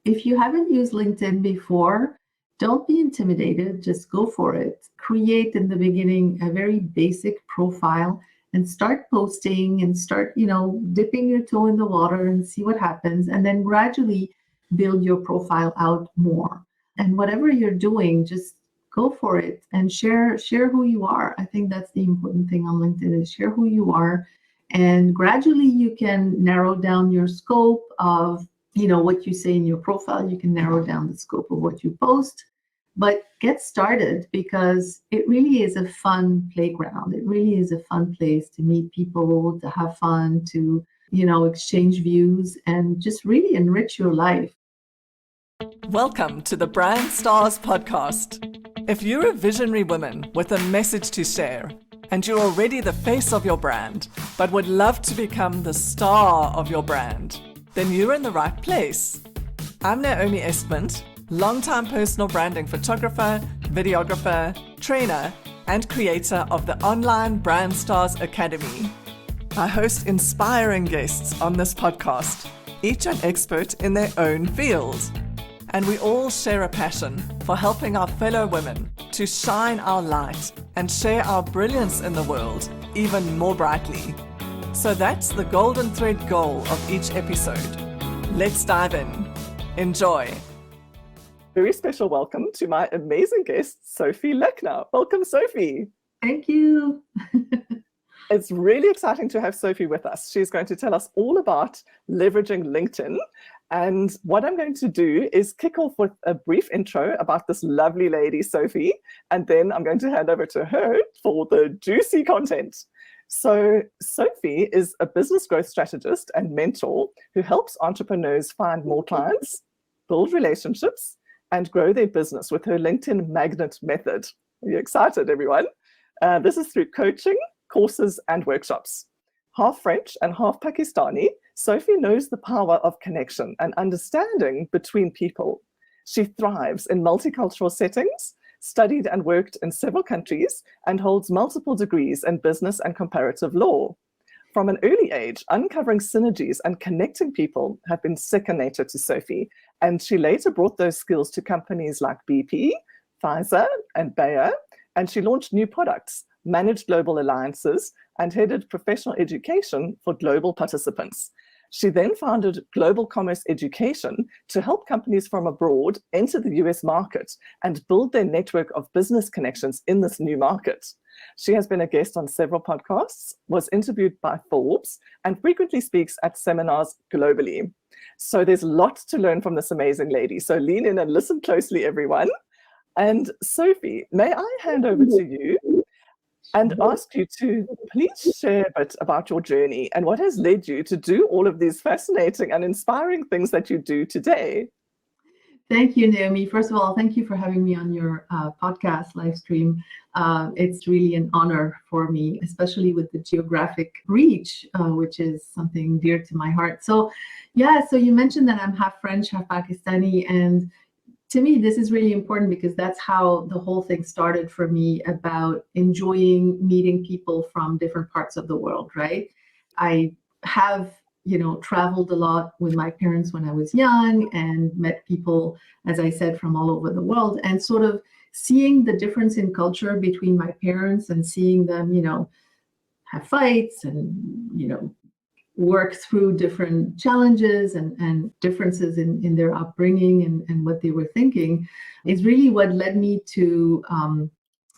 if you haven't used LinkedIn before, don't be intimidated. Just go for it. Create in the beginning a very basic profile and start posting and start, dipping your toe in the water and see what happens. And then gradually build your profile out more. And whatever you're doing, just go for it and share who you are. I think that's the important thing on LinkedIn is share who you are. And gradually you can narrow down your scope of what you say in your profile. You can narrow down the scope of what you post, but get started because it really is a fun playground. It really is a fun place to meet people, to have fun, to exchange views and just really enrich your life. Welcome to the Brand Stars podcast. If you're a visionary woman with a message to share and you're already the face of your brand but would love to become the star of your brand, then you're in the right place. I'm Naomi Espint, longtime personal branding photographer, videographer, trainer, and creator of the online Brand Stars Academy. I host inspiring guests on this podcast, each an expert in their own field. And we all share a passion for helping our fellow women to shine our light and share our brilliance in the world even more brightly. So that's the golden thread goal of each episode. Let's dive in. Enjoy. Very special welcome to my amazing guest, Sophie Lechner. Welcome, Sophie. Thank you. It's really exciting to have Sophie with us. She's going to tell us all about leveraging LinkedIn. And what I'm going to do is kick off with a brief intro about this lovely lady, Sophie, and then I'm going to hand over to her for the juicy content. So Sophie is a business growth strategist and mentor who helps entrepreneurs find more clients, build relationships, and grow their business with her LinkedIn magnet method. Are you excited, everyone? This is through coaching, courses, and workshops. Half French and half Pakistani, Sophie knows the power of connection and understanding between people. She thrives in multicultural settings, studied and worked in several countries, and holds multiple degrees in business and comparative law. From an early age, uncovering synergies and connecting people have been second nature to Sophie, and she later brought those skills to companies like BP, Pfizer, and Bayer, and she launched new products, managed global alliances, and headed professional education for global participants. She then founded Global Commerce Education to help companies from abroad enter the US market and build their network of business connections in this new market. She has been a guest on several podcasts, was interviewed by Forbes, and frequently speaks at seminars globally. So there's lots to learn from this amazing lady. So lean in and listen closely, everyone. And Sophie, may I hand over to you and ask you to please share a bit about your journey and what has led you to do all of these fascinating and inspiring things that you do today. Thank you, Naomi. First of all, thank you for having me on your podcast live stream. It's really an honor for me, especially with the geographic reach, which is something dear to my heart. So you mentioned that I'm half French, half Pakistani, and to me, this is really important because that's how the whole thing started for me about enjoying meeting people from different parts of the world, right? I have, traveled a lot with my parents when I was young and met people, as I said, from all over the world, and sort of seeing the difference in culture between my parents and seeing them, have fights and, work through different challenges and differences in their upbringing and what they were thinking is really what led me to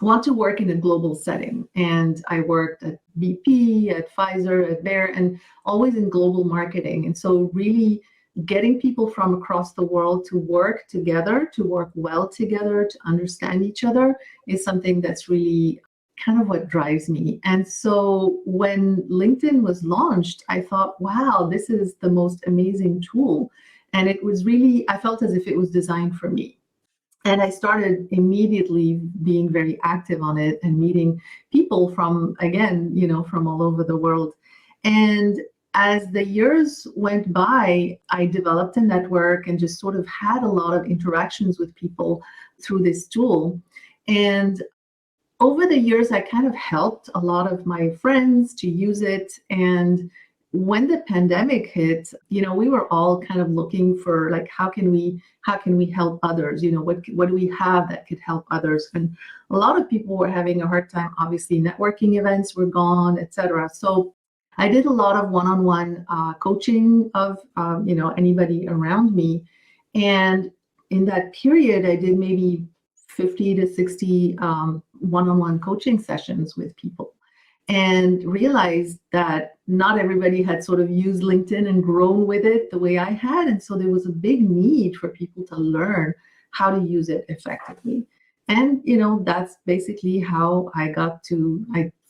want to work in a global setting. And I worked at BP, at Pfizer, at Bayer, and always in global marketing. And so really getting people from across the world to work together, to work well together, to understand each other is something that's really kind of what drives me. And so when LinkedIn was launched, I thought, wow, this is the most amazing tool. And it was really, I felt as if it was designed for me. And I started immediately being very active on it and meeting people from, again, from all over the world. And as the years went by, I developed a network and just sort of had a lot of interactions with people through this tool. And over the years, I kind of helped a lot of my friends to use it. And when the pandemic hit, we were all kind of looking for like, how can we help others? What do we have that could help others? And a lot of people were having a hard time. Obviously, networking events were gone, etc. So I did a lot of one-on-one coaching of anybody around me, and in that period, I did maybe 50 to 60 one-on-one coaching sessions with people, and realized that not everybody had sort of used LinkedIn and grown with it the way I had. And so there was a big need for people to learn how to use it effectively. And, that's basically how I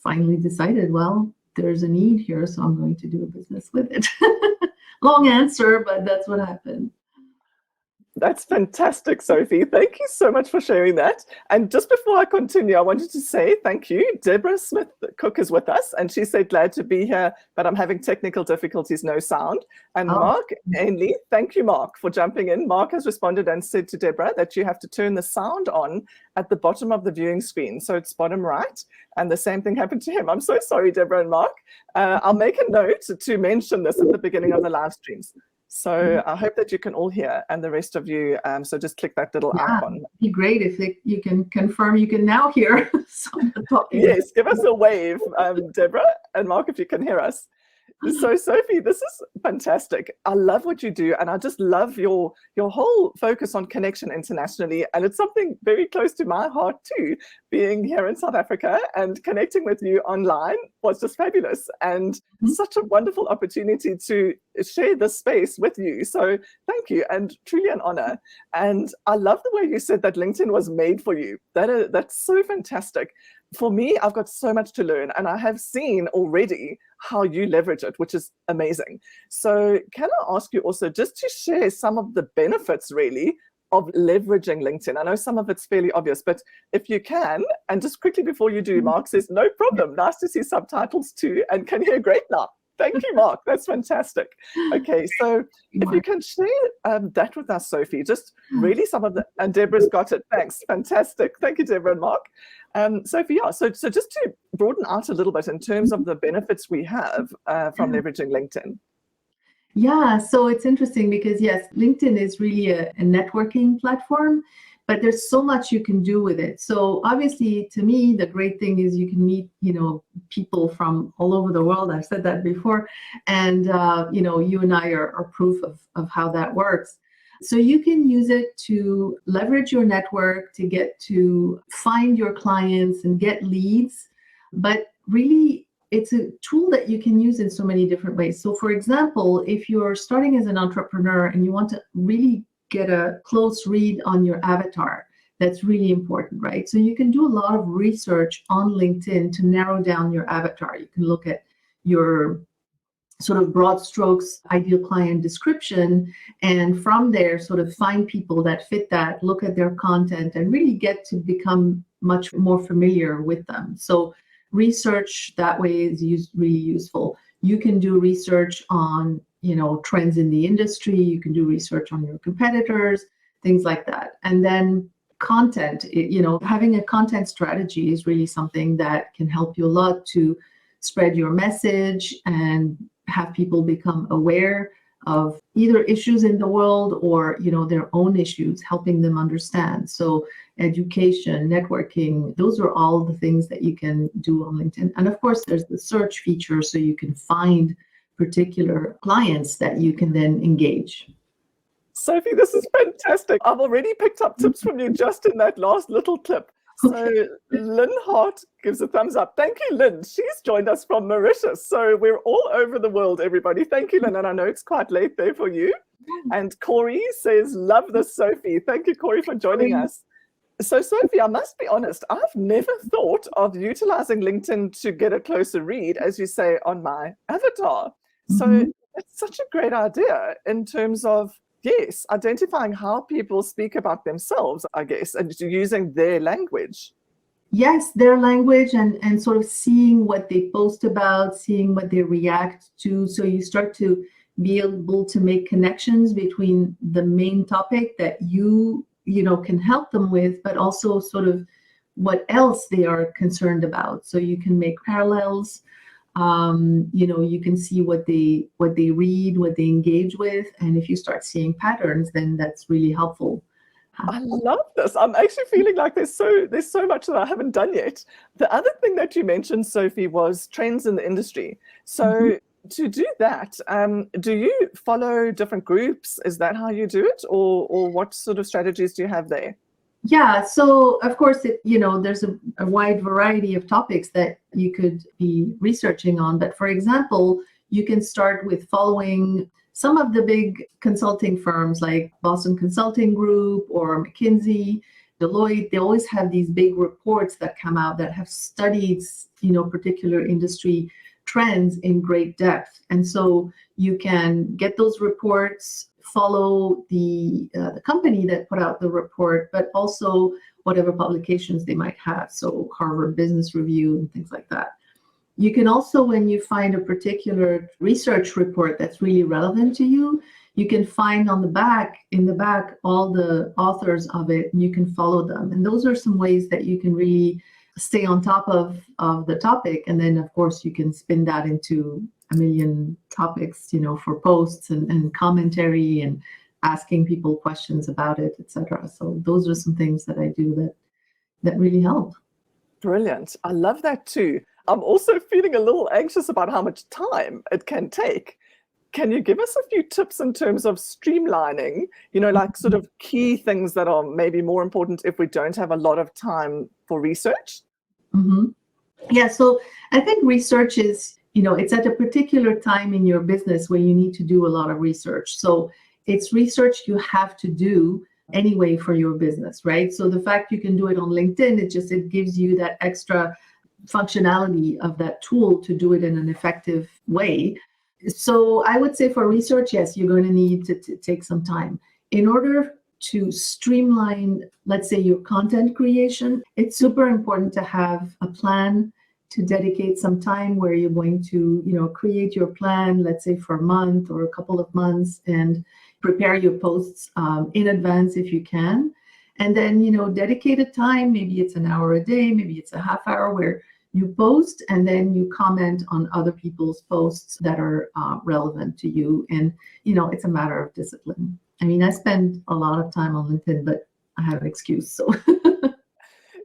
finally decided, well, there's a need here, so I'm going to do a business with it. Long answer, but that's what happened. That's fantastic, Sophie. Thank you so much for sharing that. And just before I continue, I wanted to say thank you. Deborah Smith-Cook is with us, and she said, glad to be here, but I'm having technical difficulties, no sound. And Mark Ainley, thank you, Mark, for jumping in. Mark has responded and said to Deborah that you have to turn the sound on at the bottom of the viewing screen. So it's bottom right. And the same thing happened to him. I'm so sorry, Deborah and Mark. I'll make a note to mention this at the beginning of the live streams. So I hope that you can all hear, and the rest of you, so just click that little icon. It'd be great if you can confirm you can now hear some of the talking. Yes, give us a wave, Deborah and Mark, if you can hear us. So Sophie, this is fantastic. I love what you do, and I just love your whole focus on connection internationally, and it's something very close to my heart too. Being here in South Africa and connecting with you online was just fabulous, and such a wonderful opportunity to share this space with you. So thank you, and truly an honor. And I love the way you said that LinkedIn was made for you. That's so fantastic. For me, I've got so much to learn, and I have seen already how you leverage it, which is amazing. So can I ask you also just to share some of the benefits really of leveraging LinkedIn? I know some of it's fairly obvious, but if you can, and just quickly before you do, Mark says, no problem. Nice to see subtitles too, and can hear great now. Thank you, Mark. That's fantastic. Okay, so if you can share that with us, Sophie, just really some of the, and Deborah's got it. Thanks. Fantastic. Thank you, Deborah and Mark. Sophie, yeah, so just to broaden out a little bit in terms of the benefits we have from leveraging LinkedIn. Yeah, so it's interesting because, yes, LinkedIn is really a networking platform, but there's so much you can do with it. So obviously, to me, the great thing is you can meet, people from all over the world. I've said that before. And, you and I are proof of how that works. So you can use it to leverage your network, to get to find your clients and get leads. But really, it's a tool that you can use in so many different ways. So for example, if you're starting as an entrepreneur and you want to really get a close read on your avatar, that's really important, right? So you can do a lot of research on LinkedIn to narrow down your avatar. You can look at your sort of broad strokes ideal client description, and from there sort of find people that fit that, look at their content, and really get to become much more familiar with them. So research that way is really useful. You can do research on trends in the industry. You can do research on your competitors, things like that. And then content, having a content strategy is really something that can help you a lot to spread your message and have people become aware of either issues in the world or their own issues, helping them understand. So education, networking, those are all the things that you can do on LinkedIn. And of course, there's the search feature, so you can find particular clients that you can then engage. Sophie, this is fantastic. I've already picked up tips from you just in that last little clip. So Lynn Hart gives a thumbs up. Thank you, Lynn. She's joined us from Mauritius. So we're all over the world, everybody. Thank you, Lynn. And I know it's quite late there for you. And Corey says, love this, Sophie. Thank you, Corey, for joining us. So Sophie, I must be honest, I've never thought of utilizing LinkedIn to get a closer read, as you say, on my avatar. So it's such a great idea in terms of, yes, identifying how people speak about themselves, I guess, and using their language. Yes, their language and sort of seeing what they post about, seeing what they react to. So you start to be able to make connections between the main topic that you can help them with, but also sort of what else they are concerned about. So you can make parallels. You can see what they read, what they engage with, and if you start seeing patterns, then that's really helpful. I love this. I'm actually feeling like there's so much that I haven't done yet. The other thing that you mentioned, Sophie, was trends in the industry. So to do that, do you follow different groups? Is that how you do it, or what sort of strategies do you have there? Yeah, so of course, there's a wide variety of topics that you could be researching on. But for example, you can start with following some of the big consulting firms like Boston Consulting Group or McKinsey, Deloitte. They always have these big reports that come out that have studied, particular industry trends in great depth. And so you can get those reports, follow the company that put out the report, but also whatever publications they might have. So Harvard Business Review and things like that. You can also, when you find a particular research report that's really relevant to you, you can find in the back, all the authors of it, and you can follow them. And those are some ways that you can really stay on top of the topic. And then, of course, you can spin that into a million topics, for posts and commentary and asking people questions about it, etc. So those are some things that I do that really help. Brilliant. I love that too. I'm also feeling a little anxious about how much time it can take. Can you give us a few tips in terms of streamlining, like sort of key things that are maybe more important if we don't have a lot of time for research? Mm-hmm. Yeah, so I think research is, it's at a particular time in your business where you need to do a lot of research. So it's research you have to do anyway for your business, right? So the fact you can do it on LinkedIn, it gives you that extra functionality of that tool to do it in an effective way. So I would say for research, yes, you're going to need to take some time. In order to streamline, let's say, your content creation, it's super important to have a plan, to dedicate some time where you're going to, create your plan, let's say for a month or a couple of months, and prepare your posts in advance if you can. And then, dedicated time, maybe it's an hour a day, maybe it's a half hour where you post and then you comment on other people's posts that are relevant to you. And, it's a matter of discipline. I mean, I spend a lot of time on LinkedIn, but I have an excuse. So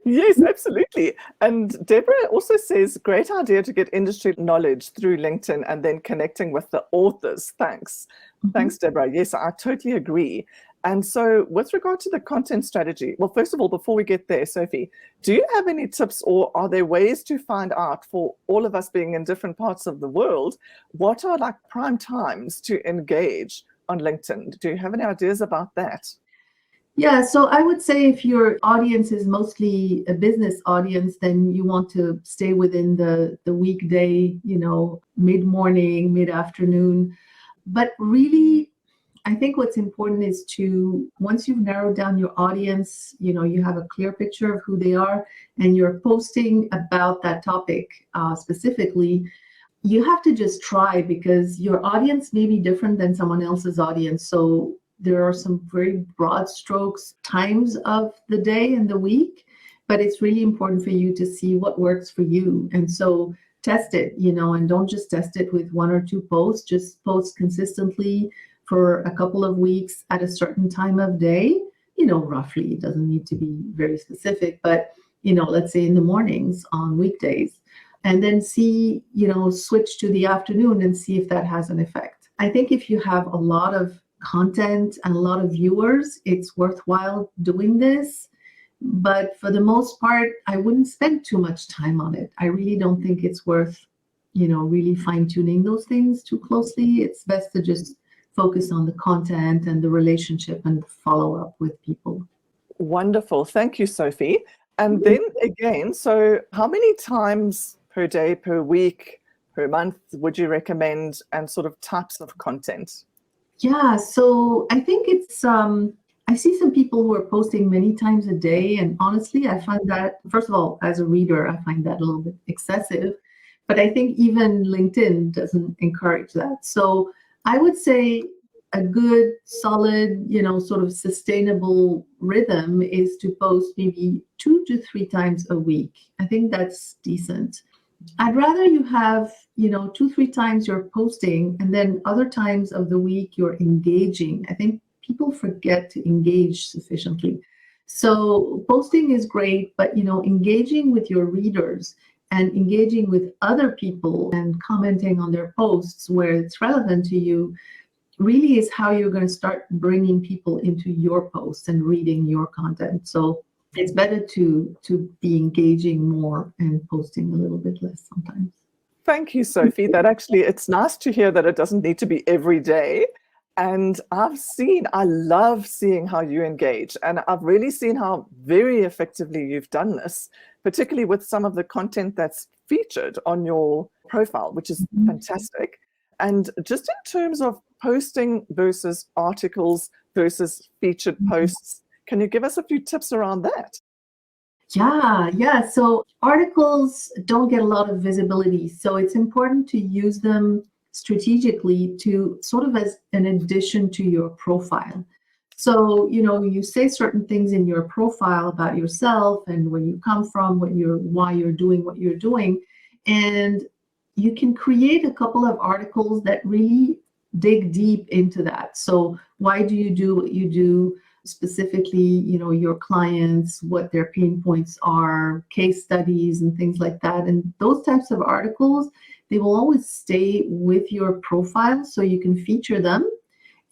Yes, absolutely. And Deborah also says, great idea to get industry knowledge through LinkedIn and then connecting with the authors. Thanks. Thanks, Deborah. Yes, I totally agree. And so with regard to the content strategy, well, first of all, before we get there, Sophie, do you have any tips, or are there ways to find out, for all of us being in different parts of the world, what are like prime times to engage on LinkedIn? Do you have any ideas about that? Yeah, so I would say if your audience is mostly a business audience, then you want to stay within the weekday, mid-morning, mid-afternoon. But really, I think what's important is once you've narrowed down your audience, you have a clear picture of who they are, and you're posting about that topic specifically, you have to just try, because your audience may be different than someone else's audience. So there are some very broad strokes times of the day and the week, but it's really important for you to see what works for you. And so test it, and don't just test it with one or two posts, just post consistently for a couple of weeks at a certain time of day, roughly. It doesn't need to be very specific, but, let's say in the mornings on weekdays, and then see, switch to the afternoon and see if that has an effect. I think if you have a lot of content and a lot of viewers, it's worthwhile doing this. But for the most part, I wouldn't spend too much time on it. I really don't think it's worth, really fine-tuning those things too closely. It's best to just focus on the content and the relationship and the follow-up with people. Wonderful. Thank you, Sophie. And then again, so how many times per day, per week, per month would you recommend, and sort of types of content? Yeah, so I think it's, I see some people who are posting many times a day. And honestly, I find that, first of all, as a reader, I find that a little bit excessive. But I think even LinkedIn doesn't encourage that. So I would say a good, solid, sort of sustainable rhythm is to post maybe 2 to 3 times a week. I think that's decent. I'd rather you have, 2, 3 times you're posting and then other times of the week you're engaging. I think people forget to engage sufficiently. So posting is great, but engaging with your readers and engaging with other people and commenting on their posts where it's relevant to you really is how you're going to start bringing people into your posts and reading your content. So it's better to be engaging more and posting a little bit less sometimes. Thank you, Sophie. That actually, it's nice to hear that it doesn't need to be every day. And I love seeing how you engage. And I've really seen how very effectively you've done this, particularly with some of the content that's featured on your profile, which is fantastic. And just in terms of posting versus articles versus featured posts, can you give us a few tips around that? Yeah. So articles don't get a lot of visibility. So it's important to use them strategically to sort of as an addition to your profile. So, you say certain things in your profile about yourself and where you come from, why you're doing what you're doing. And you can create a couple of articles that really dig deep into that. So why do you do what you do? Specifically, your clients, what their pain points are, case studies and things like that. And those types of articles, they will always stay with your profile so you can feature them.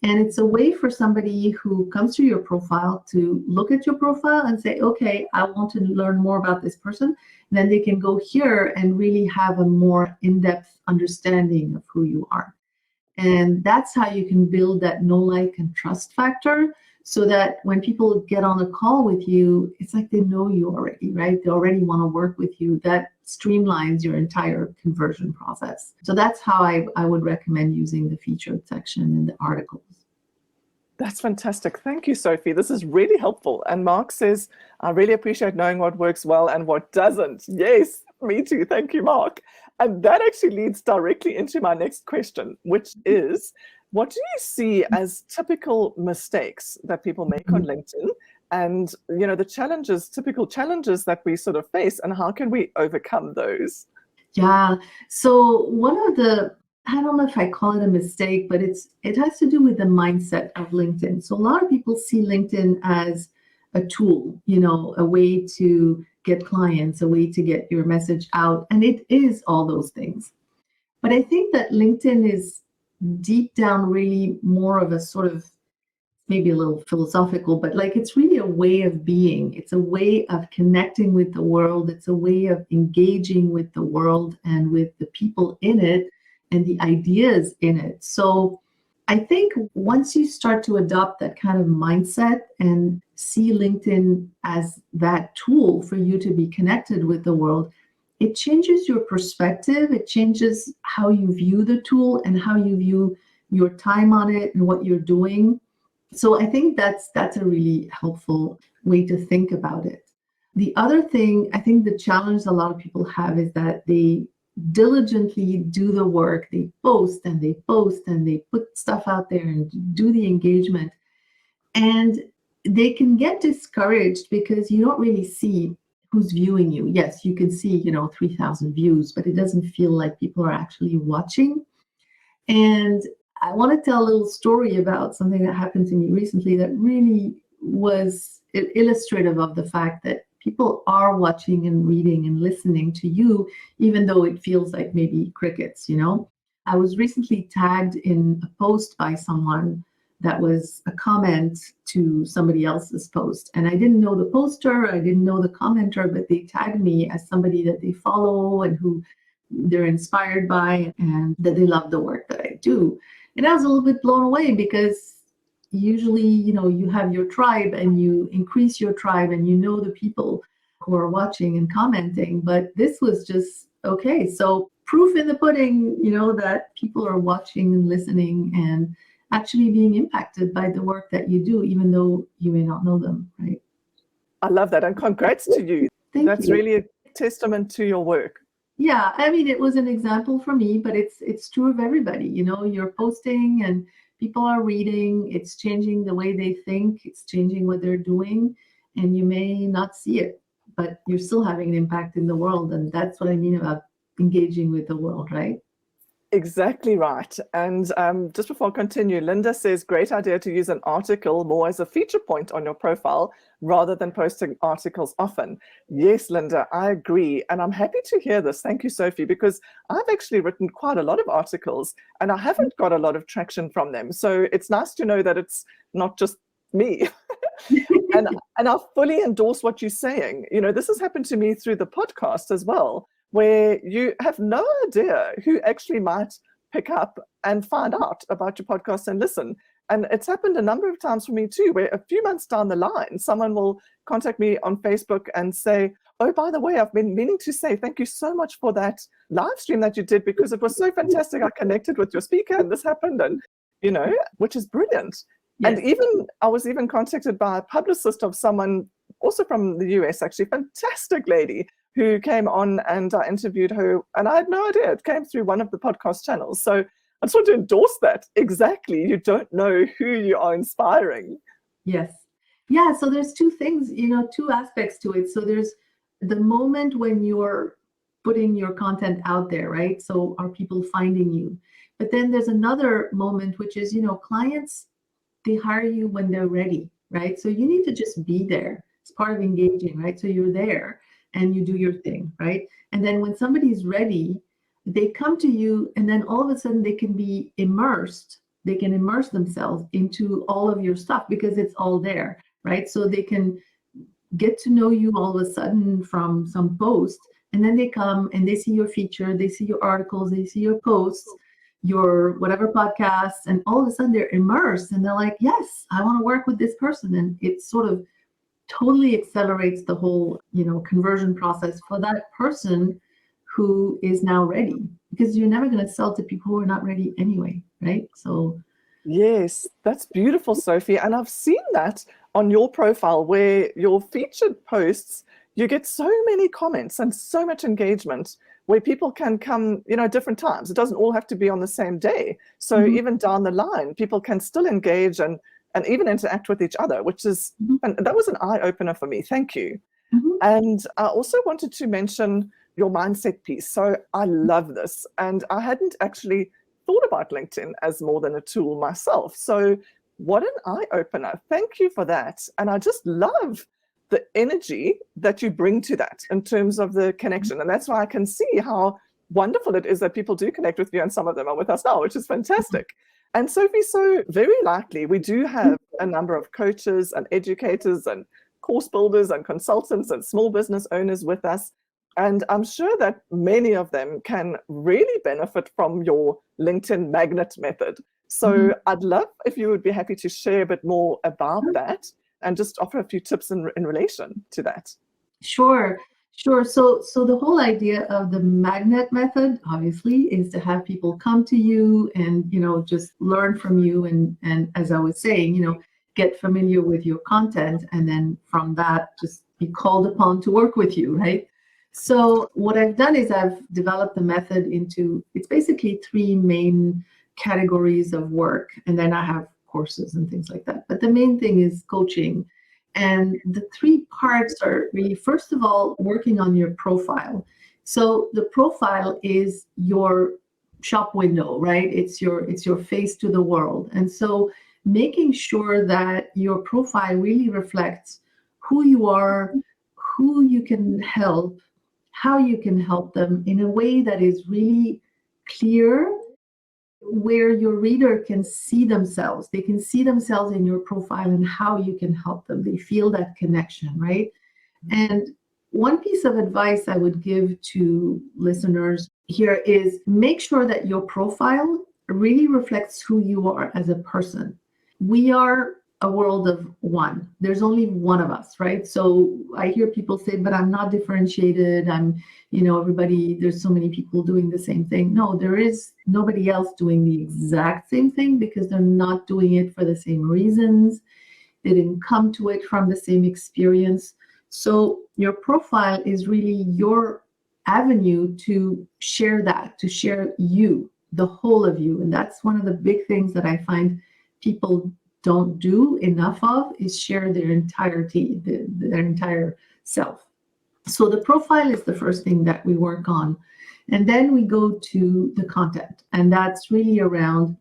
And it's a way for somebody who comes to your profile to look at your profile and say, okay, I want to learn more about this person. And then they can go here and really have a more in-depth understanding of who you are. And that's how you can build that know, like, and trust factor so that when people get on a call with you, it's like they know you already, right? They already want to work with you. That streamlines your entire conversion process. So that's how I would recommend using the featured section in the articles. That's fantastic. Thank you, Sophie. This is really helpful. And Mark says, I really appreciate knowing what works well and what doesn't. Yes, me too. Thank you, Mark. And that actually leads directly into my next question, which is, what do you see as typical mistakes that people make on LinkedIn? And, the typical challenges that we sort of face, and how can we overcome those? Yeah. So one of the, I don't know if I call it a mistake, but it has to do with the mindset of LinkedIn. So a lot of people see LinkedIn as a tool, a way to get clients, a way to get your message out. And it is all those things. But I think that LinkedIn is deep down really more of a sort of maybe a little philosophical, but like it's really a way of being. It's a way of connecting with the world. It's a way of engaging with the world and with the people in it and the ideas in it. So I think once you start to adopt that kind of mindset and see LinkedIn as that tool for you to be connected with the world, it changes your perspective. It changes how you view the tool and how you view your time on it and what you're doing. So I think that's a really helpful way to think about it. The other thing, I think the challenge a lot of people have is that they diligently do the work. They post and they post and they put stuff out there and do the engagement. And they can get discouraged because you don't really see who's viewing you. Yes, you can see, 3,000 views, but it doesn't feel like people are actually watching. And I want to tell a little story about something that happened to me recently that really was illustrative of the fact that people are watching and reading and listening to you, even though it feels like maybe crickets. I was recently tagged in a post by someone that was a comment to somebody else's post. And I didn't know the poster, I didn't know the commenter, but they tagged me as somebody that they follow and who they're inspired by and that they love the work that I do. And I was a little bit blown away because usually, you have your tribe and you increase your tribe and the people who are watching and commenting. But this was just, okay, so proof in the pudding, that people are watching and listening and actually being impacted by the work that you do, even though you may not know them, right? I love that. And congrats to you. That's you. really a testament to your work. Yeah, I mean, it was an example for me, but it's true of everybody. You're posting and people are reading. It's changing the way they think. It's changing what they're doing, and you may not see it, but you're still having an impact in the world. And that's what I mean about engaging with the world, right? Exactly right. And just before I continue, Linda says, great idea to use an article more as a feature point on your profile rather than posting articles often. Yes, Linda, I agree. And I'm happy to hear this. Thank you, Sophie, because I've actually written quite a lot of articles and I haven't got a lot of traction from them. So it's nice to know that it's not just me. And I fully endorse what you're saying. You know, this has happened to me through the podcast as well, where you have no idea who actually might pick up and find out about your podcast and listen. And it's happened a number of times for me too, where a few months down the line, someone will contact me on Facebook and say, oh, by the way, I've been meaning to say thank you so much for that live stream that you did because it was so fantastic. I connected with your speaker and this happened, and, you know, which is brilliant. Yes. And even I was even contacted by a publicist of someone also from the US, actually, fantastic lady who came on, and I interviewed her, and I had no idea. It came through one of the podcast channels. So I just want to endorse that. Exactly. You don't know who you are inspiring. Yes. Yeah. So there's two things, you know, two aspects to it. So there's the moment when you're putting your content out there, right? So are people finding you? But then there's another moment, which is, you know, clients, they hire you when they're ready, right? So you need to just be there. It's part of engaging, right? So you're there and you do your thing, right? And then when somebody's ready, they come to you, and then all of a sudden they can be immersed. They can immerse themselves into all of your stuff because it's all there, right? So they can get to know you all of a sudden from some post, and then they come and they see your feature, they see your articles, they see your posts, your whatever podcasts, and all of a sudden they're immersed and they're like, yes, I want to work with this person. And it sort of totally accelerates the whole, you know, conversion process for that person who is now ready, because you're never going to sell to people who are not ready anyway, right? So yes, that's beautiful, Sophie. And I've seen that on your profile where your featured posts, you get so many comments and so much engagement where people can come, you know, at different times. It doesn't all have to be on the same day. So even down the line, people can still engage and even interact with each other, which is, and that was an eye-opener for me. Thank you. And I also wanted to mention your mindset piece. So I love this. And I hadn't actually thought about LinkedIn as more than a tool myself. So what an eye-opener. Thank you for that. And I just love the energy that you bring to that in terms of the connection. And that's why I can see how wonderful it is that people do connect with you, and some of them are with us now, which is fantastic. And Sophie, so very likely we do have a number of coaches and educators and course builders and consultants and small business owners with us. And I'm sure that many of them can really benefit from your LinkedIn magnet method. So I'd love if you would be happy to share a bit more about that and just offer a few tips in relation to that. Sure. So the whole idea of the magnet method, obviously, is to have people come to you and, you know, just learn from you. And as I was saying, you know, get familiar with your content, and then from that, just be called upon to work with you, right? So what I've done is I've developed the method into, it's basically three main categories of work. And then I have courses and things like that. But the main thing is coaching. And the three parts are really, first of all, working on your profile. So the profile is your shop window, right? It's your face to the world. And so making sure that your profile really reflects who you are, who you can help, how you can help them in a way that is really clear, where your reader can see themselves. They can see themselves in your profile and how you can help them. They feel that connection, right? And one piece of advice I would give to listeners here is make sure that your profile really reflects who you are as a person. We are a world of one. There's only one of us, right? So I hear people say, but I'm not differentiated. I'm, you know, everybody, there's so many people doing the same thing. No, there is nobody else doing the exact same thing, because they're not doing it for the same reasons. They didn't come to it from the same experience. So your profile is really your avenue to share that, to share you, the whole of you. And that's one of the big things that I find people don't do enough of, is share their entirety, their entire self. So the profile is the first thing that we work on. And then we go to the content. And that's really around,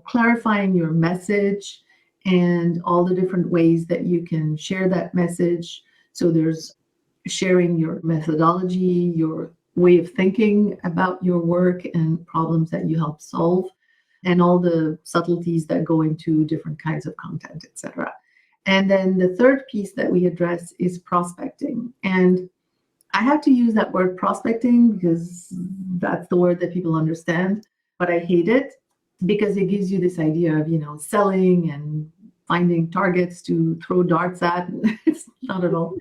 clarifying your message and all the different ways that you can share that message. So there's sharing your methodology, your way of thinking about your work and problems that you help solve, and all the subtleties that go into different kinds of content, etc. And then the third piece that we address is prospecting. And I have to use that word prospecting because that's the word that people understand, but I hate it because it gives you this idea of, selling and finding targets to throw darts at. It's not at all.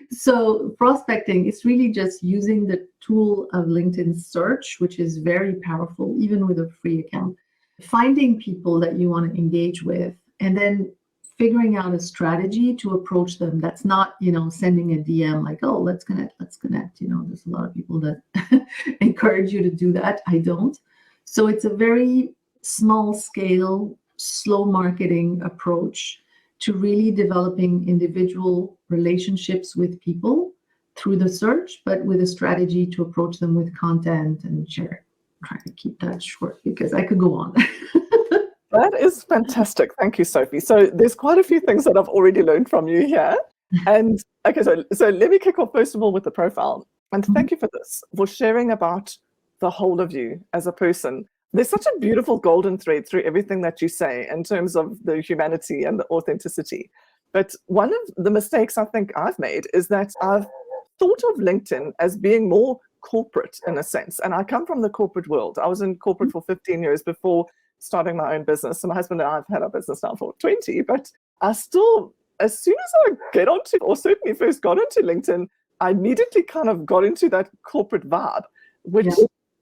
So prospecting is really just using the tool of LinkedIn search, which is very powerful, even with a free account, finding people that you want to engage with, and then figuring out a strategy to approach them. That's not, sending a DM like, oh, let's connect. There's a lot of people that encourage you to do that. I don't. So it's a very small scale, slow marketing approach to really developing individual relationships with people through the search, but with a strategy to approach them with content and share. I'm trying to keep that short because I could go on. That is fantastic. Thank you, Sophie. So there's quite a few things that I've already learned from you here. And okay, so let me kick off first of all with the profile. And thank you for this, for sharing about the whole of you as a person. There's such a beautiful golden thread through everything that you say in terms of the humanity and the authenticity. But one of the mistakes I think I've made is that I've thought of LinkedIn as being more corporate in a sense. And I come from the corporate world. I was in corporate for 15 years before starting my own business. So my husband and I have had our business now for 20, but I still, as soon as I get onto, or certainly first got into LinkedIn, I immediately kind of got into that corporate vibe, which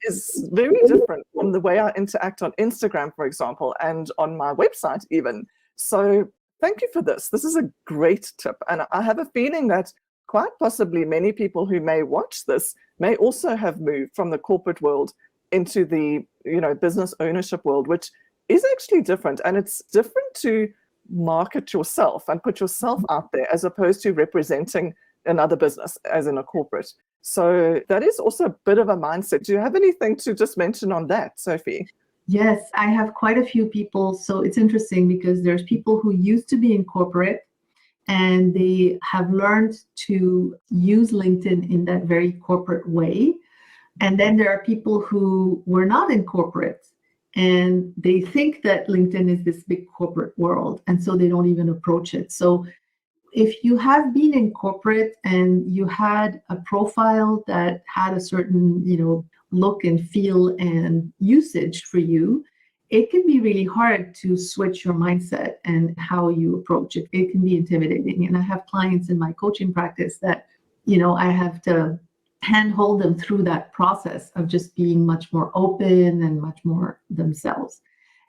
is very different from the way I interact on Instagram, for example, and on my website even. So thank you for this. This is a great tip. And I have a feeling that quite possibly many people who may watch this may also have moved from the corporate world into the business ownership world, which is actually different. And it's different to market yourself and put yourself out there as opposed to representing another business as in a corporate. So that is also a bit of a mindset. Do you have anything to just mention on that, Sophie? Yes, I have quite a few people. So it's interesting because there's people who used to be in corporate and they have learned to use LinkedIn in that very corporate way. And then there are people who were not in corporate and they think that LinkedIn is this big corporate world. And so they don't even approach it. So if you have been in corporate and you had a profile that had a certain, look and feel and usage for you, it can be really hard to switch your mindset and how you approach it. It can be intimidating. And I have clients in my coaching practice that, I have to handhold them through that process of just being much more open and much more themselves.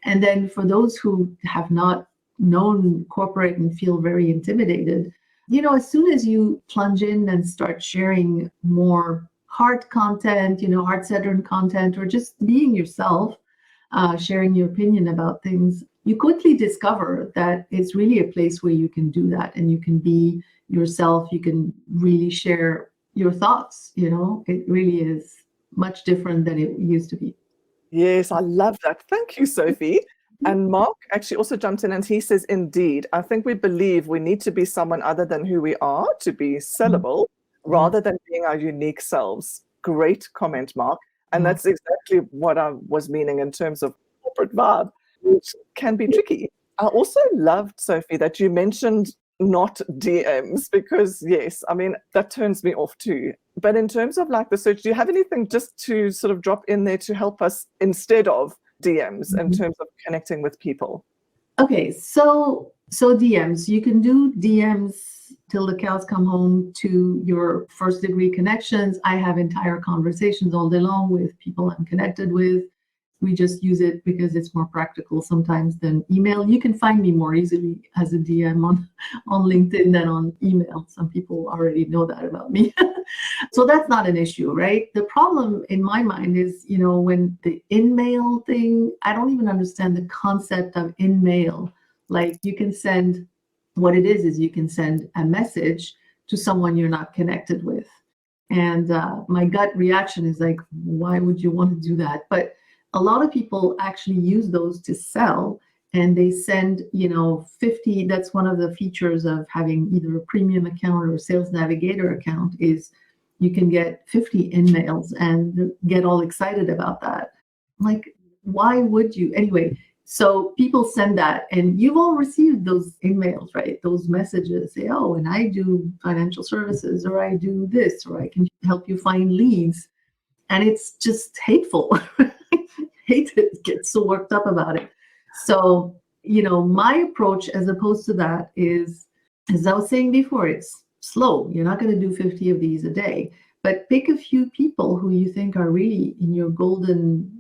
And then for those who have not known corporate and feel very intimidated, as soon as you plunge in and start sharing more heart content, heart-centered content, or just being yourself, sharing your opinion about things, you quickly discover that it's really a place where you can do that and you can be yourself. You can really share your thoughts. It really is much different than it used to be. Yes, I love that. Thank you, Sophie. And Mark actually also jumped in and he says, indeed, I think we believe we need to be someone other than who we are to be sellable rather than being our unique selves. Great comment, Mark. And that's exactly what I was meaning in terms of corporate vibe, which can be tricky. I also loved, Sophie, that you mentioned not DMs because, yes, I mean, that turns me off too. But in terms of like the search, do you have anything just to sort of drop in there to help us instead of DMs in terms of connecting with people? Okay, so DMs, you can do DMs till the cows come home to your first degree connections. I have entire conversations all day long with people I'm connected with. We just use it because it's more practical sometimes than email. You can find me more easily as a DM on LinkedIn than on email. Some people already know that about me. So that's not an issue, right? The problem in my mind is, when the in-mail thing, I don't even understand the concept of in-mail. Like you can send, what it is you can send a message to someone you're not connected with. And my gut reaction is like, why would you want to do that? But a lot of people actually use those to sell, and they send, 50. That's one of the features of having either a premium account or a sales navigator account, is you can get 50 in-mails and get all excited about that. Like, why would you? Anyway, so people send that, and you've all received those in-mails, right? Those messages say, oh, and I do financial services, or I do this, or I can help you find leads. And it's just hateful. Hate it, get so worked up about it. So, my approach as opposed to that is, as I was saying before, it's slow. You're not going to do 50 of these a day, but pick a few people who you think are really in your golden,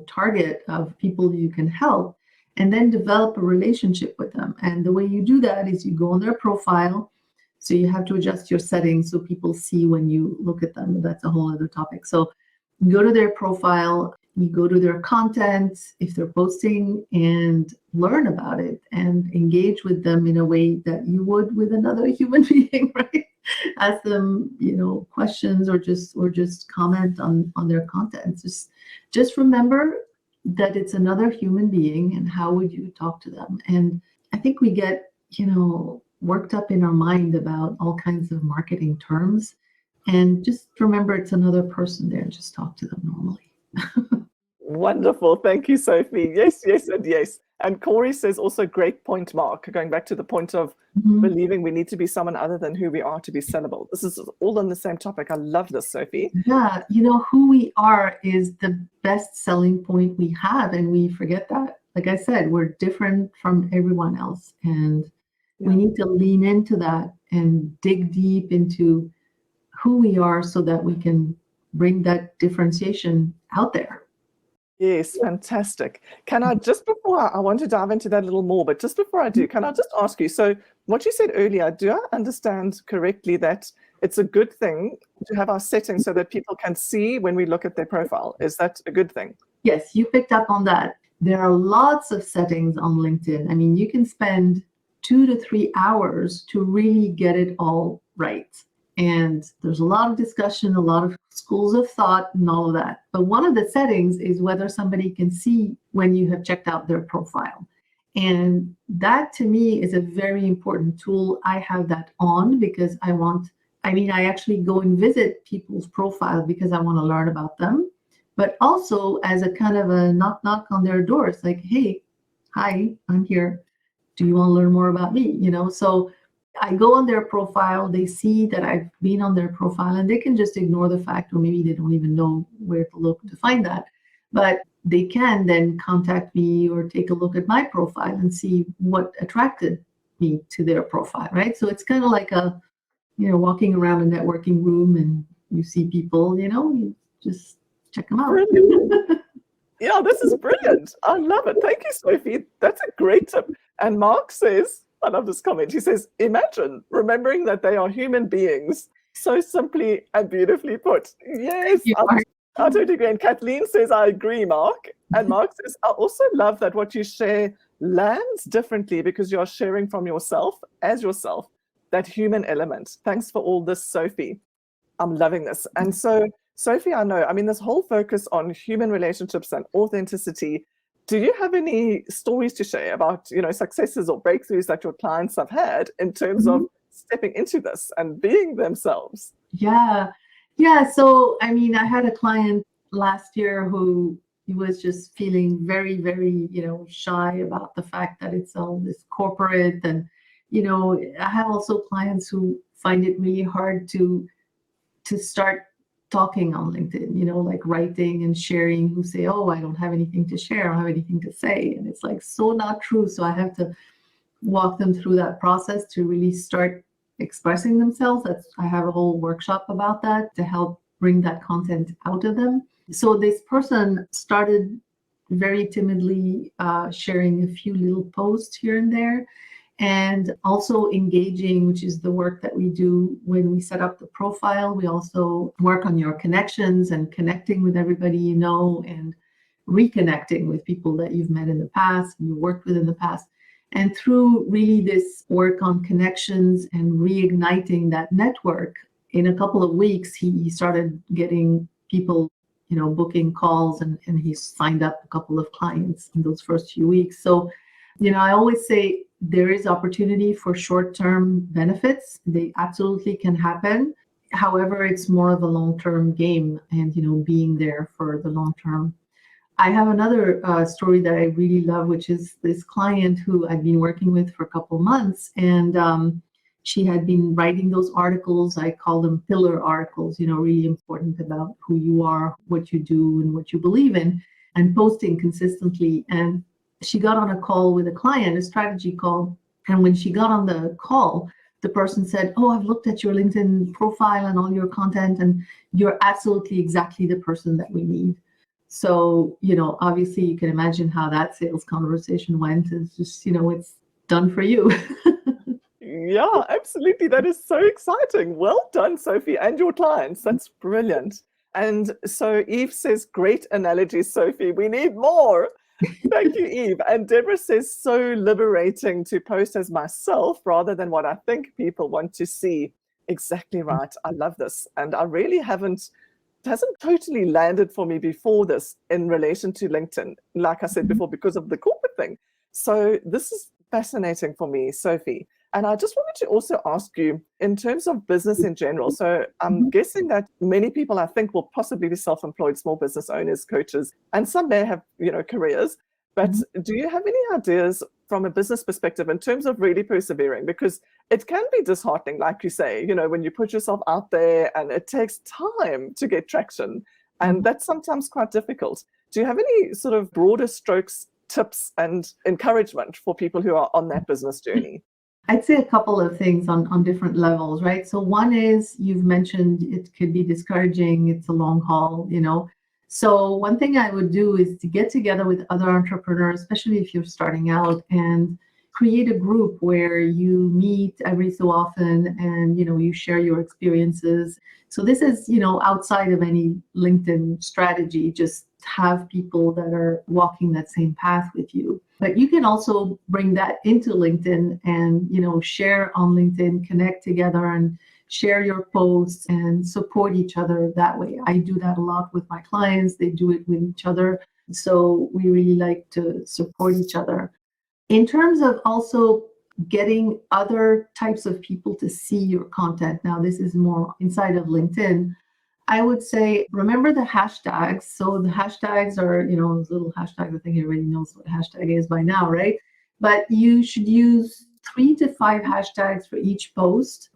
target of people you can help, and then develop a relationship with them. And the way you do that is you go on their profile. So you have to adjust your settings so people see when you look at them. That's a whole other topic. So you go to their profile, you go to their content, if they're posting, and learn about it and engage with them in a way that you would with another human being, right? Ask them, questions, or just comment on their content. Just remember that it's another human being, and how would you talk to them? And I think we get, worked up in our mind about all kinds of marketing terms, and just remember it's another person there, and just talk to them normally. Wonderful. Thank you, Sophie. Yes, yes, and yes. And Corey says also, great point, Mark, going back to the point of believing we need to be someone other than who we are to be sellable. This is all on the same topic. I love this, Sophie. Yeah, who we are is the best selling point we have, and we forget that. Like I said, we're different from everyone else, and we need to lean into that and dig deep into who we are so that we can bring that differentiation out there. Yes, fantastic. Can I, just before I want to dive into that a little more, but just before I do, can I just ask you, so what you said earlier, do I understand correctly that it's a good thing to have our settings so that people can see when we look at their profile? Is that a good thing? Yes, you picked up on that. There are lots of settings on LinkedIn. I mean, you can spend 2 to 3 hours to really get it all right. And there's a lot of discussion, a lot of schools of thought and all of that. But one of the settings is whether somebody can see when you have checked out their profile. And that to me is a very important tool. I have that on because I actually go and visit people's profile because I want to learn about them. But also as a kind of a knock on their doors, like, hey, hi, I'm here. Do you want to learn more about me? So I go on their profile, they see that I've been on their profile, and they can just ignore the fact, or maybe they don't even know where to look to find that. But they can then contact me or take a look at my profile and see what attracted me to their profile, right? So it's kind of like walking around a networking room and you see people, you just check them out. Yeah, this is brilliant. I love it. Thank you, Sophie. That's a great tip. And Mark says, I love this comment. He says, imagine remembering that they are human beings. So simply and beautifully put. Yes, I totally agree. And Kathleen says, I agree, Mark. And Mark says, I also love that what you share lands differently because you're sharing from yourself as yourself, that human element. Thanks for all this, Sophie. I'm loving this. And so, Sophie, this whole focus on human relationships and authenticity. Do you have any stories to share about, successes or breakthroughs that your clients have had in terms of stepping into this and being themselves? Yeah. So, I had a client last year who was just feeling very, very, shy about the fact that it's all this corporate. And, I have also clients who find it really hard to start talking on LinkedIn, like writing and sharing, who say, oh, I don't have anything to share, I don't have anything to say. And it's like so not true. So I have to walk them through that process to really start expressing themselves. I have a whole workshop about that to help bring that content out of them. So this person started very timidly sharing a few little posts here and there, and also engaging, which is the work that we do when we set up the profile. We also work on your connections and connecting with everybody you know, and reconnecting with people that you've met in the past and you worked with in the past. And through really this work on connections and reigniting that network, in a couple of weeks, he started getting people, booking calls, and he signed up a couple of clients in those first few weeks. So, I always say there is opportunity for short-term benefits. They absolutely can happen. However, it's more of a long-term game and, being there for the long term. I have another story that I really love, which is this client who I've been working with for a couple of months. And she had been writing those articles. I call them pillar articles, really important about who you are, what you do, and what you believe in, and posting consistently. And she got on a call with a client, a strategy call. And when she got on the call, the person said, "Oh, I've looked at your LinkedIn profile and all your content, and you're absolutely exactly the person that we need." So, obviously you can imagine how that sales conversation went. It's just, it's done for you. Yeah, absolutely. That is so exciting. Well done, Sophie, and your clients. That's brilliant. And so Eve says, great analogy, Sophie. We need more. Thank you, Eve. And Deborah says, so liberating to post as myself rather than what I think people want to see. Exactly right. I love this. And I really hasn't totally landed for me before this in relation to LinkedIn, like I said before, because of the corporate thing. So this is fascinating for me, Sophie. And I just wanted to also ask you, in terms of business in general, so I'm guessing that many people, I think, will possibly be self-employed, small business owners, coaches, and some may have, careers. But do you have any ideas from a business perspective in terms of really persevering? Because it can be disheartening, like you say, when you put yourself out there and it takes time to get traction. And that's sometimes quite difficult. Do you have any sort of broader strokes, tips, and encouragement for people who are on that business journey? I'd say a couple of things on different levels, right? So one is, you've mentioned it could be discouraging. It's a long haul, So one thing I would do is to get together with other entrepreneurs, especially if you're starting out, and create a group where you meet every so often and, you share your experiences. So this is, outside of any LinkedIn strategy, just have people that are walking that same path with you. But you can also bring that into LinkedIn and, share on LinkedIn, connect together and share your posts and support each other that way. I do that a lot with my clients. They do it with each other. So we really like to support each other. In terms of also getting other types of people to see your content, now this is more inside of LinkedIn, I would say, remember the hashtags. So the hashtags are, those little hashtags. I think everybody knows what a hashtag is by now, right? But you should use 3 to 5 hashtags for each post.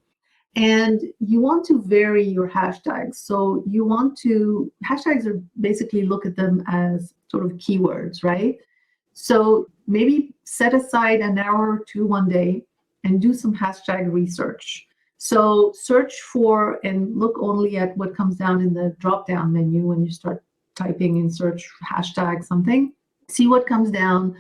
And you want to vary your hashtags. So hashtags are basically, look at them as sort of keywords, right? So maybe set aside an hour or two one day and do some hashtag research. So search for and look only at what comes down in the drop-down menu when you start typing in search hashtag something. See what comes down.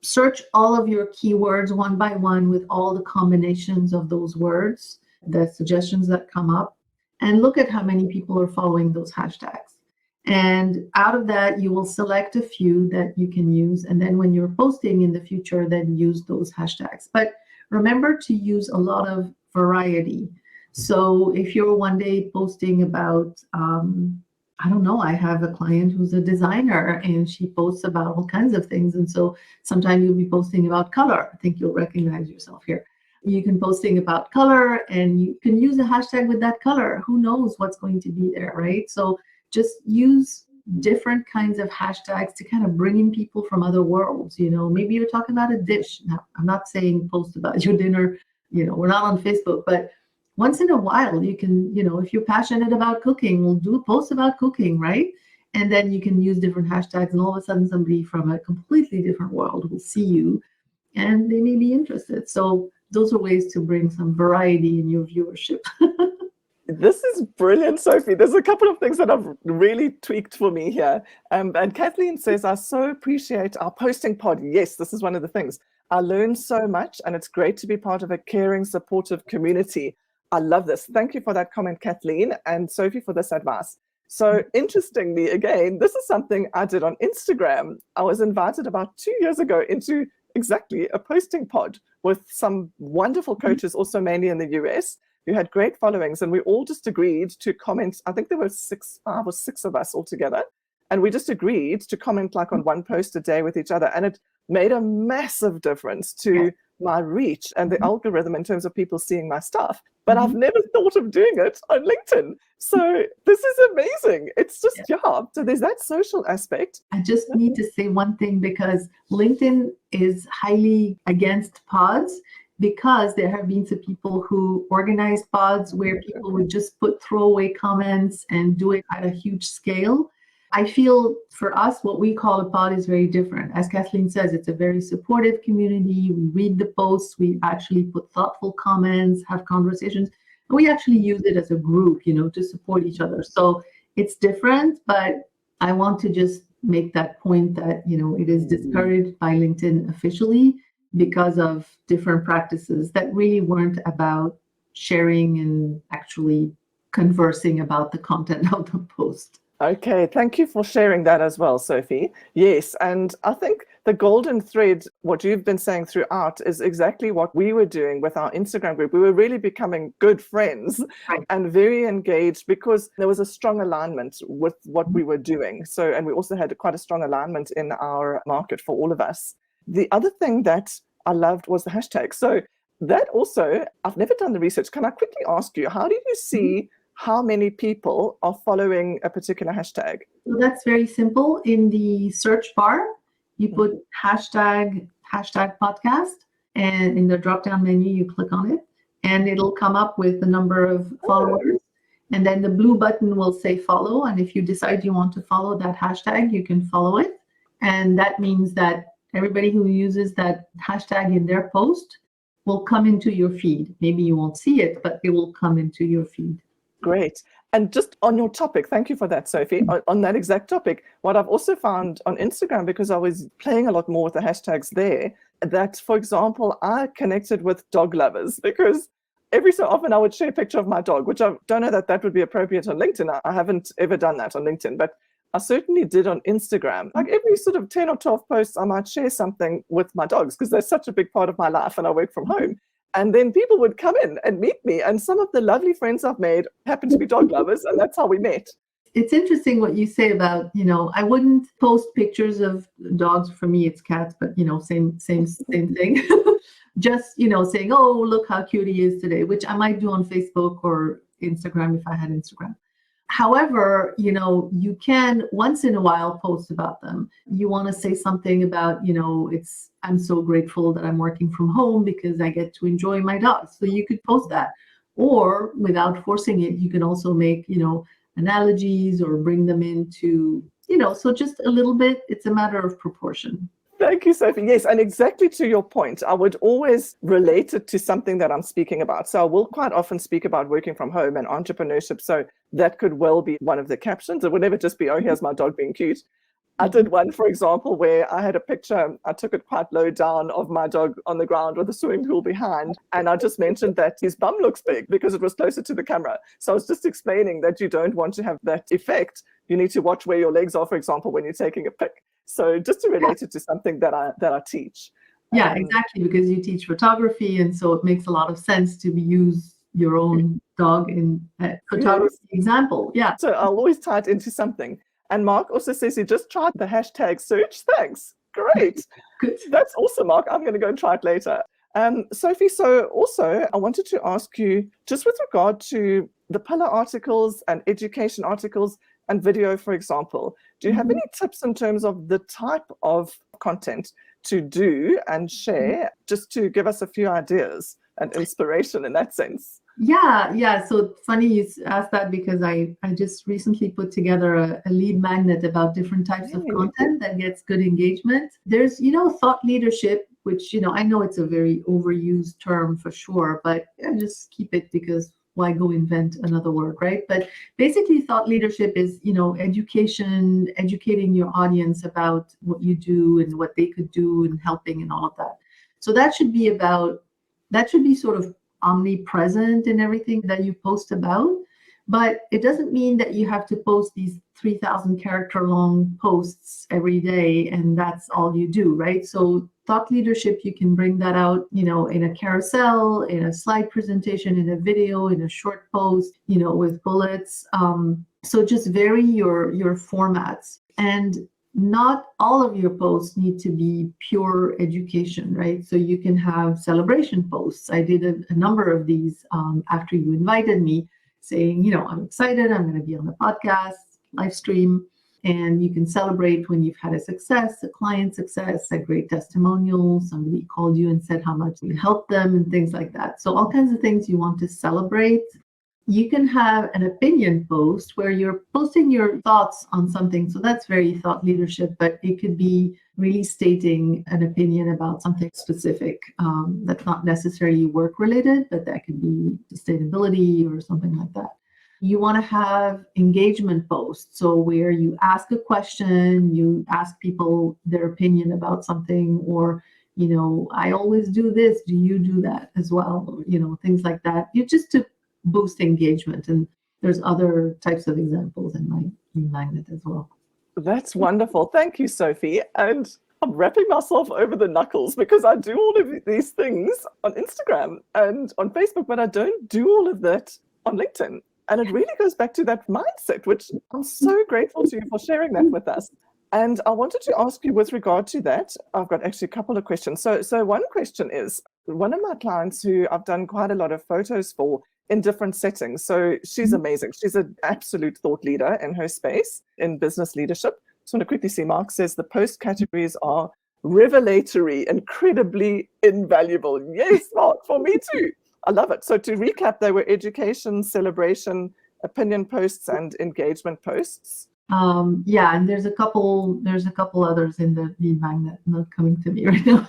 Search all of your keywords one by one with all the combinations of those words, the suggestions that come up, and look at how many people are following those hashtags. And out of that, you will select a few that you can use. And then when you're posting in the future, then use those hashtags. But remember to use a lot of variety. So if you're one day posting about, I don't know, I have a client who's a designer and she posts about all kinds of things. And so sometimes you'll be posting about color. I think you'll recognize yourself here. You can posting about color and you can use a hashtag with that color. Who knows what's going to be there, right? So just use different kinds of hashtags to kind of bring in people from other worlds. Maybe you're talking about a dish. Now, I'm not saying post about your dinner. We're not on Facebook, but once in a while you can, if you're passionate about cooking, we'll do a post about cooking, right? And then you can use different hashtags, and all of a sudden somebody from a completely different world will see you and they may be interested. So those are ways to bring some variety in your viewership. This is brilliant, Sophie. There's a couple of things that have really tweaked for me here. And Kathleen says, I so appreciate our posting pod. Yes, this is one of the things. I learned so much, and it's great to be part of a caring, supportive community. I love this. Thank you for that comment, Kathleen, and Sophie for this advice. So interestingly, again, this is something I did on Instagram. I was invited about 2 years ago into exactly a posting pod with some wonderful coaches, also mainly in the US. who had great followings, and we all just agreed to comment. I think there were 5 or 6 of us all together, and we just agreed to comment like on one post a day with each other, and it made a massive difference to my reach and the algorithm in terms of people seeing my stuff. But I've never thought of doing it on LinkedIn. So this is amazing. It's just, so there's that social aspect. I just need to say one thing, because LinkedIn is highly against pods, because there have been some people who organized pods where people would just put throwaway comments and do it at a huge scale. I feel for us, what we call a pod is very different. As Kathleen says, it's a very supportive community. We read the posts, we actually put thoughtful comments, have conversations. And we actually use it as a group, to support each other. So it's different, but I want to just make that point that, it is discouraged by LinkedIn officially because of different practices that really weren't about sharing and actually conversing about the content of the post. Okay, thank you for sharing that as well, Sophie. Yes, and I think the golden thread, what you've been saying throughout, is exactly what we were doing with our Instagram group. We were really becoming good friends and very engaged because there was a strong alignment with what we were doing. So, and we also had quite a strong alignment in our market for all of us. The other thing that I loved was the hashtag. So that also, I've never done the research. Can I quickly ask you, how do you see how many people are following a particular hashtag? So that's very simple. In the search bar, you put hashtag podcast, and in the drop-down menu, you click on it, and it'll come up with the number of followers. And then the blue button will say follow. And if you decide you want to follow that hashtag, you can follow it. And that means that everybody who uses that hashtag in their post will come into your feed. Maybe you won't see it, but it will come into your feed. Great. And just on your topic, thank you for that, Sophie. On that exact topic, what I've also found on Instagram, because I was playing a lot more with the hashtags there, that, for example, I connected with dog lovers because every so often I would share a picture of my dog, which I don't know that would be appropriate on LinkedIn. I haven't ever done that on LinkedIn, but I certainly did on Instagram. Like every sort of 10 or 12 posts, I might share something with my dogs because they're such a big part of my life and I work from home. And then people would come in and meet me. And some of the lovely friends I've made happen to be dog lovers. And that's how we met. It's interesting what you say about, I wouldn't post pictures of dogs. For me, it's cats, but, same thing. Just, saying, oh, look how cute he is today, which I might do on Facebook or Instagram if I had Instagram. However, you can once in a while post about them. You want to say something about, I'm so grateful that I'm working from home because I get to enjoy my dogs. So you could post that. Or without forcing it, you can also make, analogies or bring them into, so just a little bit. It's a matter of proportion. Thank you, Sophie. Yes, and exactly to your point, I would always relate it to something that I'm speaking about. So I will quite often speak about working from home and entrepreneurship. So that could well be one of the captions. It would never just be, oh, here's my dog being cute. I did one, for example, where I had a picture, I took it quite low down of my dog on the ground with a swimming pool behind. And I just mentioned that his bum looks big because it was closer to the camera. So I was just explaining that you don't want to have that effect. You need to watch where your legs are, for example, when you're taking a pic. So just to relate it to something that I teach. Yeah, exactly, because you teach photography. And so it makes a lot of sense to use your own dog in a photography example. Yeah. So I'll always tie it into something. And Mark also says he just tried the hashtag search. Thanks. Great. Good. That's awesome, Mark. I'm going to go and try it later. Sophie, so also I wanted to ask you, just with regard to the pillar articles and education articles and video, for example, do you have any tips in terms of the type of content to do and share, just to give us a few ideas and inspiration in that sense? Yeah. So funny you asked that because I just recently put together a lead magnet about different types of content that gets good engagement. There's, thought leadership, which, I know it's a very overused term for sure, but I just keep it because why go invent another word, right? But basically thought leadership is, educating your audience about what you do and what they could do and helping and all of that. So that should be sort of omnipresent in everything that you post about. But it doesn't mean that you have to post these 3,000 character long posts every day and that's all you do, right? So thought leadership, you can bring that out, in a carousel, in a slide presentation, in a video, in a short post, with bullets. So just vary your formats. And not all of your posts need to be pure education, right? So you can have celebration posts. I did a number of these after you invited me, saying, I'm excited, I'm going to be on the podcast, live stream, and you can celebrate when you've had a success, a client success, a great testimonial, somebody called you and said how much you helped them and things like that. So all kinds of things you want to celebrate. You can have an opinion post where you're posting your thoughts on something. So that's very thought leadership, but it could be really stating an opinion about something specific that's not necessarily work related, but that could be sustainability or something like that. You want to have engagement posts. So where you ask a question, you ask people their opinion about something, or I always do this. Do you do that as well? Things like that. You just to boost engagement. And there's other types of examples in my magnet as well. That's wonderful. Thank you, Sophie. And I'm wrapping myself over the knuckles because I do all of these things on Instagram and on Facebook, but I don't do all of that on LinkedIn. And it really goes back to that mindset, which I'm so grateful to you for sharing that with us. And I wanted to ask you with regard to that, I've got actually a couple of questions. So one question is, one of my clients who I've done quite a lot of photos for in different settings. So she's amazing. She's an absolute thought leader in her space in business leadership. So I want to quickly see, Mark says the post categories are revelatory, incredibly invaluable. Yes, Mark, for me too. I love it. So to recap, they were education, celebration, opinion posts, and engagement posts. And there's a couple others in the lead magnet not coming to me right now.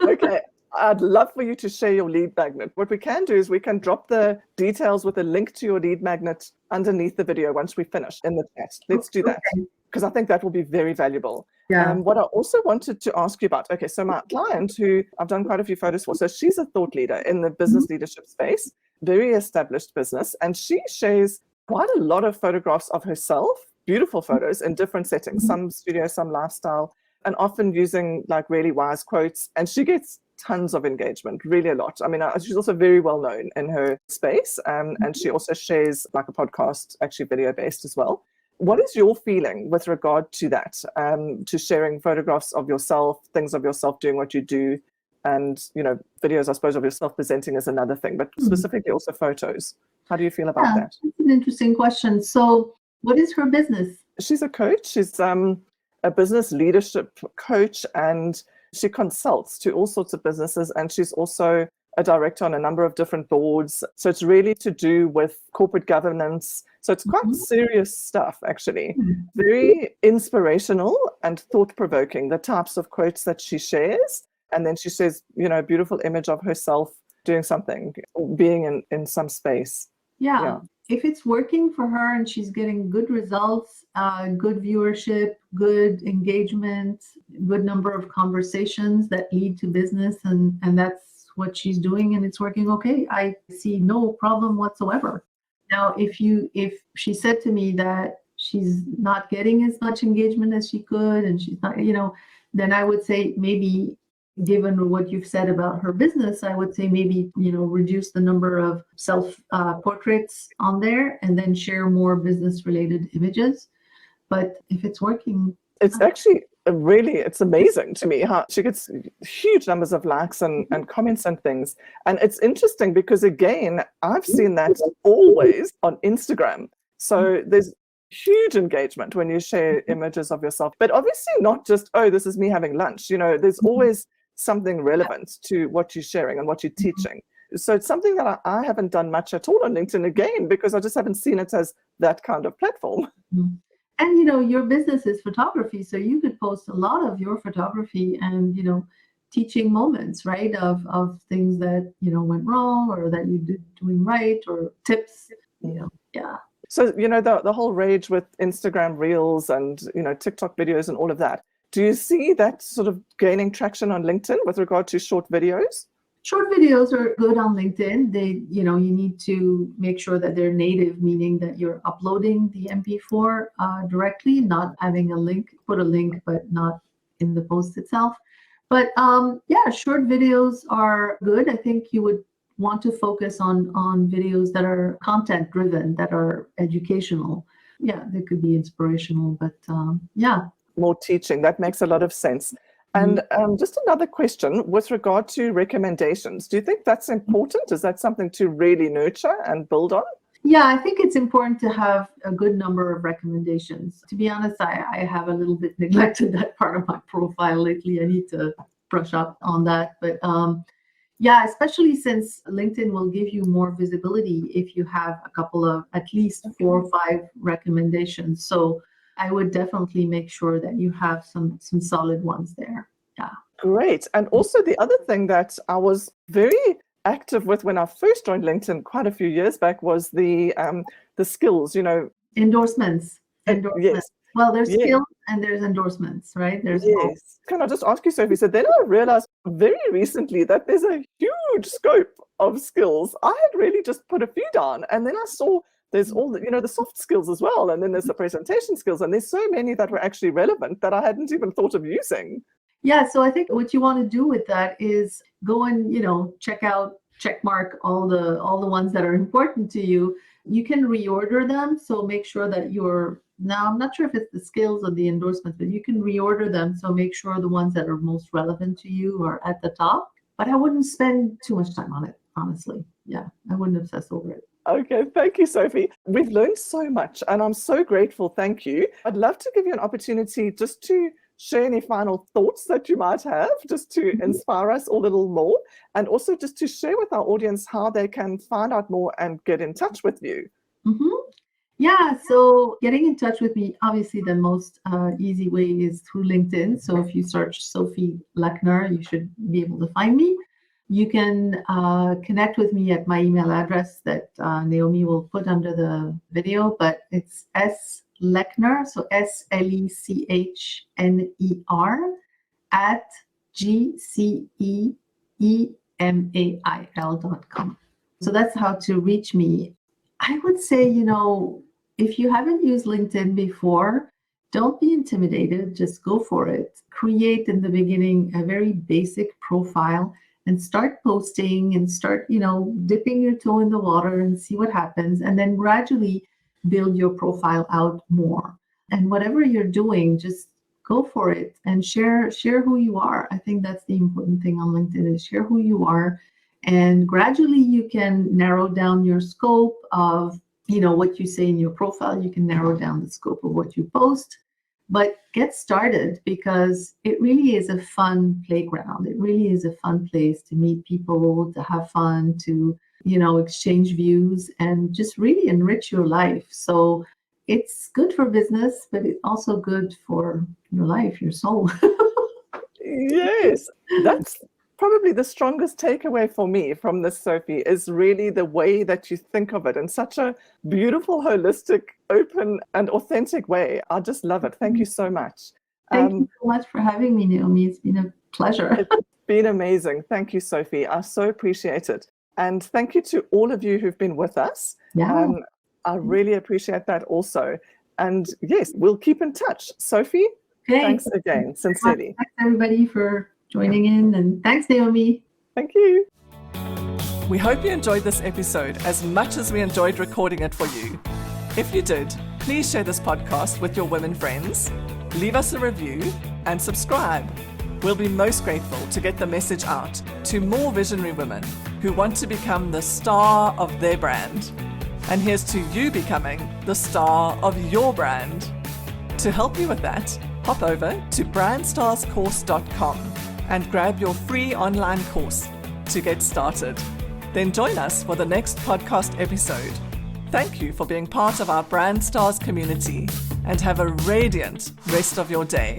Okay. I'd love for you to share your lead magnet. What we can do is we can drop the details with a link to your lead magnet underneath the video once we finish in the chat. Let's do that, because I think that will be very valuable. Yeah. What I also wanted to ask you about, okay, so my client who I've done quite a few photos for, so she's a thought leader in the business leadership space, very established business, and she shares quite a lot of photographs of herself, beautiful photos in different settings, some studio, some lifestyle, and often using like really wise quotes, and she gets tons of engagement, really a lot. I mean, she's also very well known in her space, and she also shares like a podcast, actually video based as well. What is your feeling with regard to that, to sharing photographs of yourself, things of yourself doing what you do, and videos, I suppose, of yourself presenting is another thing, but specifically also photos? How do you feel about that? That's an interesting question. So what is her business? She's a coach. She's a business leadership coach, and she consults to all sorts of businesses, and she's also a director on a number of different boards. So it's really to do with corporate governance. So it's quite serious stuff, actually. Very inspirational and thought-provoking, the types of quotes that she shares. And then she shares, a beautiful image of herself doing something, or being in some space. Yeah. If it's working for her and she's getting good results, good viewership, good engagement, good number of conversations that lead to business, and that's what she's doing and it's working okay, I see no problem whatsoever. Now, if she said to me that she's not getting as much engagement as she could, and she's not, then I would say maybe, given what you've said about her business, I would say maybe, reduce the number of self portraits on there and then share more business related images. But if it's working, it's actually it's amazing to me how she gets huge numbers of likes and comments and things. And it's interesting because, again, I've seen that always on Instagram. So there's huge engagement when you share images of yourself, but obviously not just, oh, this is me having lunch. There's always something relevant to what you're sharing and what you're teaching. So it's something that I haven't done much at all on LinkedIn, again, because I just haven't seen it as that kind of platform. And, your business is photography, so you could post a lot of your photography and, teaching moments, right, of things that, went wrong or that you did doing right, or tips, yeah. So, the whole rage with Instagram Reels and, TikTok videos and all of that. Do you see that sort of gaining traction on LinkedIn with regard to short videos? Short videos are good on LinkedIn. You need to make sure that they're native, meaning that you're uploading the MP4 directly, not having a link, put a link, but not in the post itself. But yeah, short videos are good. I think you would want to focus on videos that are content driven, that are educational. Yeah, they could be inspirational, but yeah. More teaching. That makes a lot of sense. And just another question with regard to recommendations. Do you think that's important? Is that something to really nurture and build on? Yeah, I think it's important to have a good number of recommendations. To be honest, I have a little bit neglected that part of my profile lately. I need to brush up on that. But yeah, especially since LinkedIn will give you more visibility if you have a couple of at least 4 or 5 recommendations. So I would definitely make sure that you have some solid ones there. Yeah. Great. And also the other thing that I was very active with when I first joined LinkedIn quite a few years back was the skills, Endorsements. Yes. Well, there's skills and there's endorsements, right? There's both. Can I just ask you, Sophie? So then I realized very recently that there's a huge scope of skills. I had really just put a few down, and then I saw there's all the soft skills as well, and then there's the presentation skills, and there's so many that were actually relevant that I hadn't even thought of using. Yeah, so I think what you want to do with that is go and check mark all the ones that are important to you. You can reorder them, so make sure that now I'm not sure if it's the skills or the endorsements, but you can reorder them, so make sure the ones that are most relevant to you are at the top. But I wouldn't spend too much time on it, honestly. Yeah, I wouldn't obsess over it. Okay, thank you, Sophie. We've learned so much, and I'm so grateful. Thank you. I'd love to give you an opportunity just to share any final thoughts that you might have, just to inspire us all a little more, and also just to share with our audience how they can find out more and get in touch with you. Yeah, so getting in touch with me, obviously the most easy way is through LinkedIn. So if you search Sophie Lechner, you should be able to find me. You can connect with me at my email address that Naomi will put under the video, but it's Lechner, so SLECHNER @GCEEmail.com. So that's how to reach me. I would say, if you haven't used LinkedIn before, don't be intimidated. Just go for it. Create in the beginning a very basic profile and start posting and start, dipping your toe in the water and see what happens. And then gradually build your profile out more. And whatever you're doing, just go for it and share who you are. I think that's the important thing on LinkedIn, is share who you are. And gradually you can narrow down your scope of, what you say in your profile. You can narrow down the scope of what you post. But get started, because it really is a fun playground. It really is a fun place to meet people, to have fun, to, exchange views and just really enrich your life. So it's good for business, but it's also good for your life, your soul. Yes, that's probably the strongest takeaway for me from this, Sophie, is really the way that you think of it in such a beautiful, holistic, open and authentic way. I just love it. Thank you so much. Thank you so much for having me, Naomi. It's been a pleasure. It's been amazing. Thank you, Sophie. I so appreciate it. And thank you to all of you who've been with us. Yeah. I really appreciate that also. And yes, we'll keep in touch. Sophie, thanks again, sincerely. Thanks, everybody, for joining in. And thanks, Naomi. Thank you. We hope you enjoyed this episode as much as we enjoyed recording it for you. If you did, please share this podcast with your women friends, leave us a review, and subscribe. We'll be most grateful to get the message out to more visionary women who want to become the star of their brand. And here's to you becoming the star of your brand. To help you with that, hop over to brandstarscourse.com and grab your free online course to get started. Then join us for the next podcast episode. Thank you for being part of our Brand Stars community, and have a radiant rest of your day.